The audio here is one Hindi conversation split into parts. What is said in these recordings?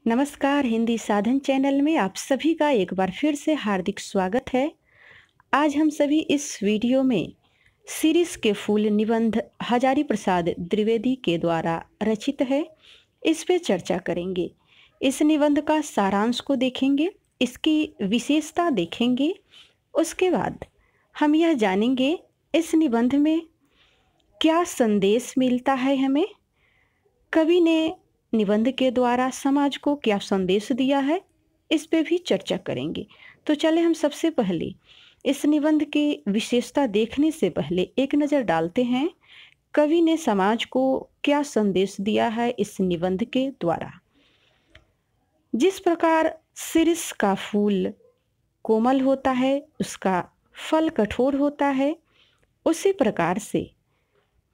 नमस्कार। हिंदी साधन चैनल में आप सभी का एक बार फिर से हार्दिक स्वागत है। आज हम सभी इस वीडियो में शिरीष के फूल निबंध हजारी प्रसाद द्विवेदी के द्वारा रचित है, इस पे चर्चा करेंगे। इस निबंध का सारांश को देखेंगे, इसकी विशेषता देखेंगे। उसके बाद हम यह जानेंगे इस निबंध में क्या संदेश मिलता है हमें, कवि ने निबंध के द्वारा समाज को क्या संदेश दिया है, इस पे भी चर्चा करेंगे। तो चले हम सबसे पहले इस निबंध की विशेषता देखने से पहले एक नज़र डालते हैं कवि ने समाज को क्या संदेश दिया है इस निबंध के द्वारा। जिस प्रकार शिरीष का फूल कोमल होता है, उसका फल कठोर होता है, उसी प्रकार से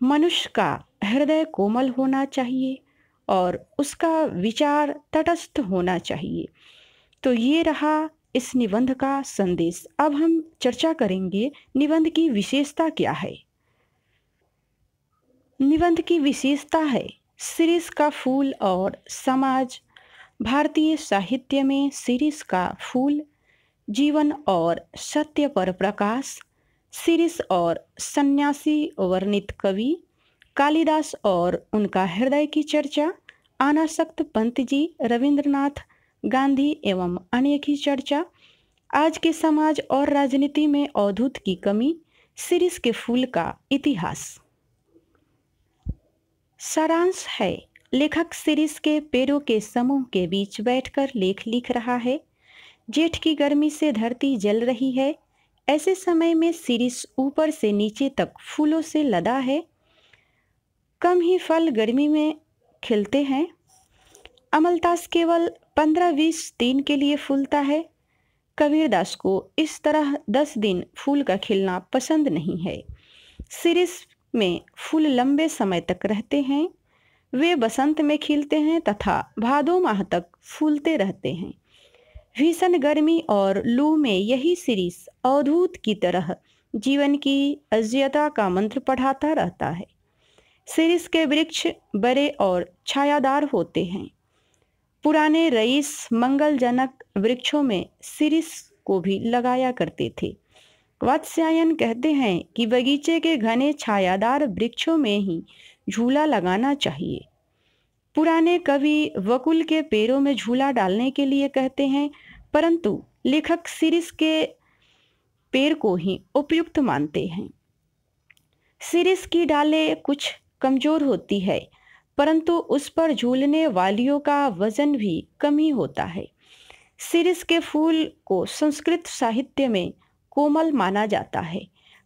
मनुष्य का हृदय कोमल होना चाहिए और उसका विचार तटस्थ होना चाहिए। तो ये रहा इस निबंध का संदेश। अब हम चर्चा करेंगे निबंध की विशेषता क्या है। निबंध की विशेषता है शिरीष का फूल और समाज। भारतीय साहित्य में शिरीष का फूल, जीवन और सत्य पर प्रकाश, शिरीष और सन्यासी वर्णित कवि, कालिदास और उनका हृदय की चर्चा, अनासक्त पंत जी, रविंद्रनाथ, गांधी एवं अन्य की चर्चा, आज के समाज और राजनीति में अवधूत की कमी, शिरीष के फूल का इतिहास। सारांश है, लेखक शिरीष के पेड़ों के समूह के बीच बैठकर लेख लिख रहा है। जेठ की गर्मी से धरती जल रही है। ऐसे समय में शिरीष ऊपर से नीचे तक फूलों से लदा है। कम ही फल गर्मी में खिलते हैं। अमलतास केवल 15-20 दिन के लिए फूलता है। कबीरदास को इस तरह 10 दिन फूल का खिलना पसंद नहीं है। शिरीष में फूल लंबे समय तक रहते हैं। वे बसंत में खिलते हैं तथा भादो माह तक फूलते रहते हैं। भीषण गर्मी और लू में यही शिरीष अवधूत की तरह जीवन की अज्ञता का मंत्र पढ़ाता रहता है। शिरीष के वृक्ष बड़े और छायादार होते हैं। पुराने रईस मंगलजनक वृक्षों में शिरीष को भी लगाया करते थे। वात्स्यायन कहते हैं कि बगीचे के घने छायादार वृक्षों में ही झूला लगाना चाहिए। पुराने कवि वकुल के पेड़ों में झूला डालने के लिए कहते हैं, परंतु लेखक शिरीष के पेड़ को ही उपयुक्त मानते हैं। शिरीष की डालें कुछ कमजोर होती है, परंतु उस पर झूलने वालियों का वजन भी कम ही होता है। शिरीष के फूल को संस्कृत साहित्य में कोमल माना जाता है।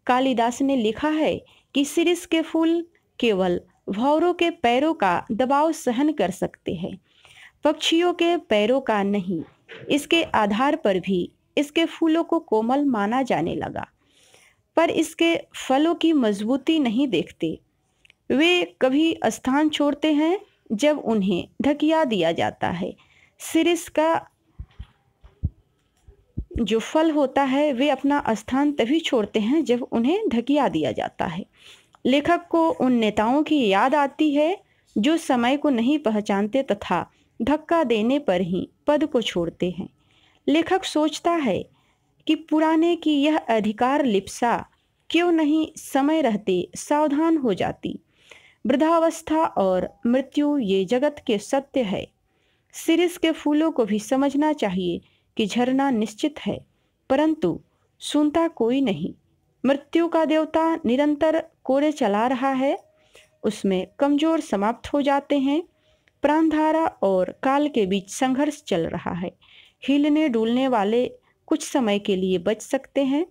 कालिदास ने लिखा है कि शिरीष के फूल केवल भौरों के पैरों का दबाव सहन कर सकते हैं, पक्षियों के पैरों का नहीं। इसके आधार पर भी इसके फूलों को कोमल माना जाने लगा, पर इसके फलों की मजबूती नहीं देखते। वे कभी स्थान छोड़ते हैं जब उन्हें ढकिया दिया जाता है। शिरीष का जो फल होता है वे अपना स्थान तभी छोड़ते हैं जब उन्हें ढकिया दिया जाता है। लेखक को उन नेताओं की याद आती है जो समय को नहीं पहचानते तथा धक्का देने पर ही पद को छोड़ते हैं। लेखक सोचता है कि पुराने की यह अधिकार लिप्सा क्यों नहीं समय रहते सावधान हो जाती। वृद्धावस्था और मृत्यु ये जगत के सत्य है। शिरीष के फूलों को भी समझना चाहिए कि झरना निश्चित है, परंतु सुनता कोई नहीं। मृत्यु का देवता निरंतर कोरे चला रहा है, उसमें कमजोर समाप्त हो जाते हैं। प्राणधारा और काल के बीच संघर्ष चल रहा है। हिलने डुलने वाले कुछ समय के लिए बच सकते हैं,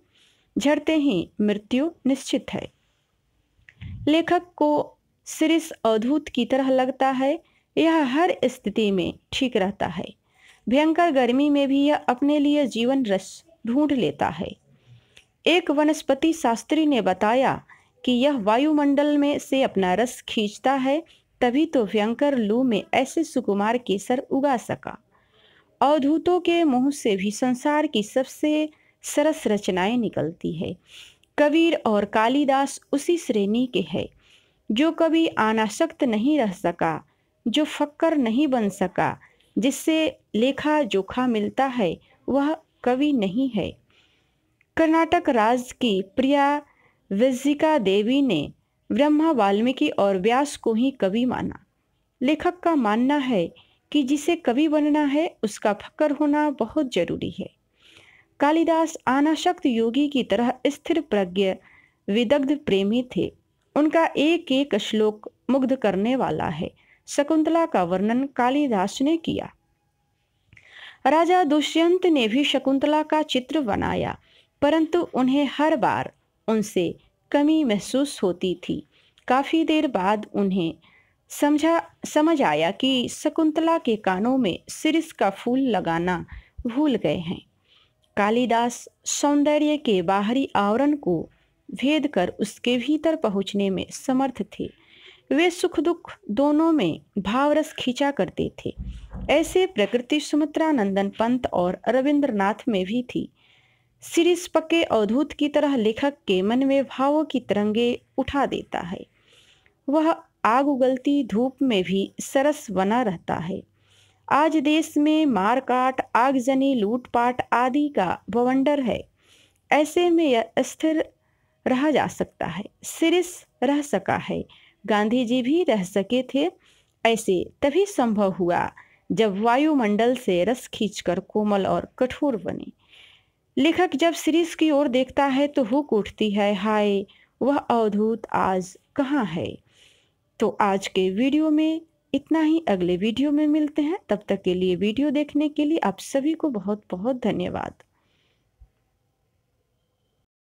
झड़ते ही मृत्यु निश्चित है। लेखक को शिरीष अवधूत की तरह लगता है। यह हर स्थिति में ठीक रहता है। भयंकर गर्मी में भी यह अपने लिए जीवन रस ढूंढ लेता है। एक वनस्पति शास्त्री ने बताया कि यह वायुमंडल में से अपना रस खींचता है, तभी तो भयंकर लू में ऐसे सुकुमार केसर उगा सका। अवधूतों के मुंह से भी संसार की सबसे सरस रचनाएं निकलती है। कबीर और कालिदास उसी श्रेणी के हैं। जो कभी अनासक्त नहीं रह सका, जो फक्कर नहीं बन सका, जिससे लेखा जोखा मिलता है वह कवि नहीं है। कर्नाटक राज्य की प्रिया विजयिका देवी ने ब्रह्मा, वाल्मीकि और व्यास को ही कवि माना। लेखक का मानना है कि जिसे कवि बनना है उसका फक्र होना बहुत जरूरी है। कालिदास अनासक्त योगी की तरह स्थिर प्रज्ञ विदग्ध प्रेमी थे। उनका एक एक श्लोक मुग्ध करने वाला है। शकुंतला का वर्णन कालिदास ने किया। राजा दुष्यंत ने भी शकुंतला का चित्र बनाया, परंतु उन्हें हर बार उनसे कमी महसूस होती थी। काफी देर बाद उन्हें समझ आया कि शकुंतला के कानों में शिरीष का फूल लगाना भूल गए हैं। कालिदास सौंदर्य के बाहरी आवरण को भेद कर उसके भीतर पहुंचने में समर्थ थे। वे सुख दुख दोनों में भावरस खींचा करते थे। ऐसे प्रकृति सुमित्रा नंदन पंत और रविंद्रनाथ में भी थी। शिरीष पक्के अवधूत की तरह लेखक के मन में भावों की तरंगे उठा देता है। वह आग उगलती धूप में भी सरस बना रहता है। आज देश में मारकाट, आगजनी, लूटपाट आदि का बवंडर है। ऐसे में यह स्थिर रहा जा सकता है। शिरीष रह सका है, गांधी जी भी रह सके थे। ऐसे तभी संभव हुआ जब वायुमंडल से रस खींचकर कोमल और कठोर बने। लेखक जब शिरीष की ओर देखता है तो हुक उठती है, हाय वह अवधूत आज कहाँ है। तो आज के वीडियो में इतना ही। अगले वीडियो में मिलते हैं। तब तक के लिए वीडियो देखने के लिए आप सभी को बहुत बहुत धन्यवाद।